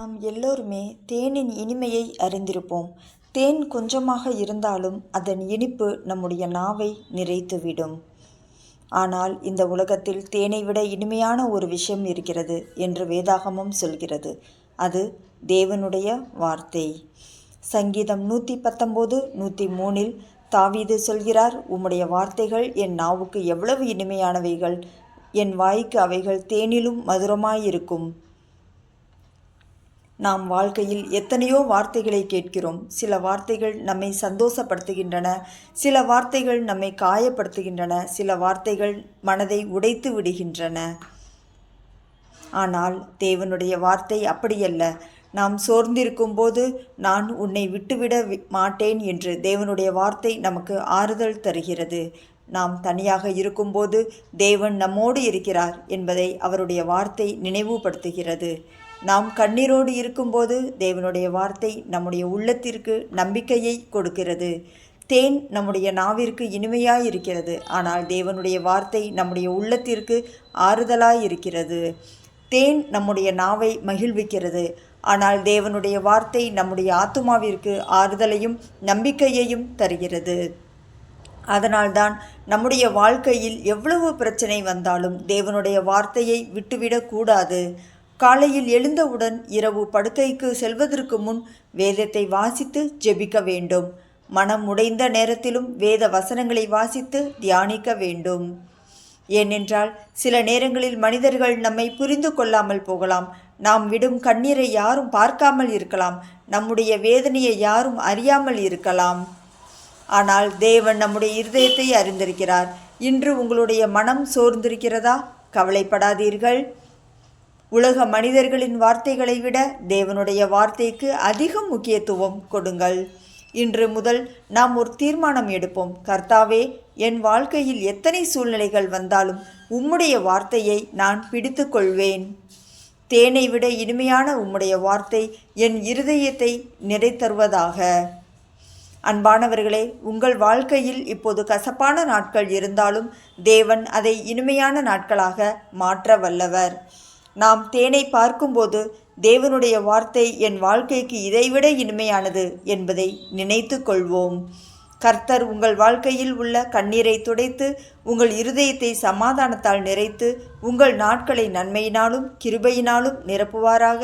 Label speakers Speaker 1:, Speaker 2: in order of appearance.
Speaker 1: நாம் எல்லோருமே தேனின் இனிமையை அறிந்திருப்போம். தேன் கொஞ்சமாக இருந்தாலும் அதன் இனிப்பு நம்முடைய நாவை நிறைத்துவிடும். ஆனால் இந்த உலகத்தில் தேனை விட இனிமையான ஒரு விஷயம் இருக்கிறது என்று வேதாகமம் சொல்கிறது. அது தேவனுடைய வார்த்தை. சங்கீதம் 119:103 தாவீது சொல்கிறார், உம்முடைய வார்த்தைகள் என் நாவுக்கு எவ்வளவு இனிமையானவைகள், என் வாய்க்கு அவைகள் தேனிலும் மதுரமாயிருக்கும். நாம் வாழ்க்கையில் எத்தனையோ வார்த்தைகளை கேட்கிறோம். சில வார்த்தைகள் நம்மை சந்தோஷப்படுத்துகின்றன, சில வார்த்தைகள் நம்மை காயப்படுத்துகின்றன, சில வார்த்தைகள் மனதை உடைத்து விடுகின்றன. ஆனால் தேவனுடைய வார்த்தை அப்படியல்ல. நாம் சோர்ந்திருக்கும் போது நான் உன்னை விட்டுவிட மாட்டேன் என்று தேவனுடைய வார்த்தை நமக்கு ஆறுதல் தருகிறது. நாம் தனியாக இருக்கும்போது தேவன் நம்மோடு இருக்கிறார் என்பதை அவருடைய வார்த்தை நினைவுபடுத்துகிறது. நாம் கண்ணீரோடு இருக்கும்போது தேவனுடைய வார்த்தை நம்முடைய உள்ளத்திற்கு நம்பிக்கையை கொடுக்கிறது. தேன் நம்முடைய நாவிற்கு இனிமையாயிருக்கிறது, ஆனால் தேவனுடைய வார்த்தை நம்முடைய உள்ளத்திற்கு ஆறுதலாயிருக்கிறது. தேன் நம்முடைய நாவை மகிழ்விக்கிறது, ஆனால் தேவனுடைய வார்த்தை நம்முடைய ஆத்துமாவிற்கு ஆறுதலையும் நம்பிக்கையையும் தருகிறது. அதனால்தான் நம்முடைய வாழ்க்கையில் எவ்வளவு பிரச்சனை வந்தாலும் தேவனுடைய வார்த்தையை விட்டுவிடக்கூடாது. காலையில் எழுந்தவுடன் இரவு படுக்கைக்கு செல்வதற்கு முன் வேதத்தை வாசித்து ஜெபிக்க வேண்டும். மனம் உடைந்த நேரத்திலும் வேத வசனங்களை வாசித்து தியானிக்க வேண்டும். ஏனென்றால் சில நேரங்களில் மனிதர்கள் நம்மை புரிந்து கொள்ளாமல் போகலாம். நாம் விடும் கண்ணீரை யாரும் பார்க்காமல் இருக்கலாம். நம்முடைய வேதனையை யாரும் அறியாமல் இருக்கலாம். ஆனால் தேவன் நம்முடைய இருதயத்தை அறிந்திருக்கிறார். இன்று உங்களுடைய மனம் சோர்ந்திருக்கிறதா? கவலைப்படாதீர்கள். உலக மனிதர்களின் வார்த்தைகளை விட தேவனுடைய வார்த்தைக்கு அதிக முக்கியத்துவம் கொடுங்கள். இன்று முதல் நாம் ஒரு தீர்மானம் எடுப்போம். கர்த்தாவே, என் வாழ்க்கையில் எத்தனை சூழ்நிலைகள் வந்தாலும் உம்முடைய வார்த்தையை நான் பிடித்து கொள்வேன். தேனை விட இனிமையான உம்முடைய வார்த்தை என் இருதயத்தை நிறைத்தருவதாக. அன்பானவர்களே, உங்கள் வாழ்க்கையில் இப்போது கசப்பான நாட்கள் இருந்தாலும் தேவன் அதை இனிமையான நாட்களாக மாற்ற வல்லவர். நாம் தேனை பார்க்கும்போது தேவனுடைய வார்த்தை என் வாழ்க்கைக்கு இதைவிட இனிமையானது என்பதை நினைத்து கொள்வோம். கர்த்தர் உங்கள் வாழ்க்கையில் உள்ள கண்ணீரை துடைத்து உங்கள் இருதயத்தை சமாதானத்தால் நிறைத்து உங்கள் நாட்களை நன்மையினாலும் கிருபையினாலும் நிரப்புவாராக.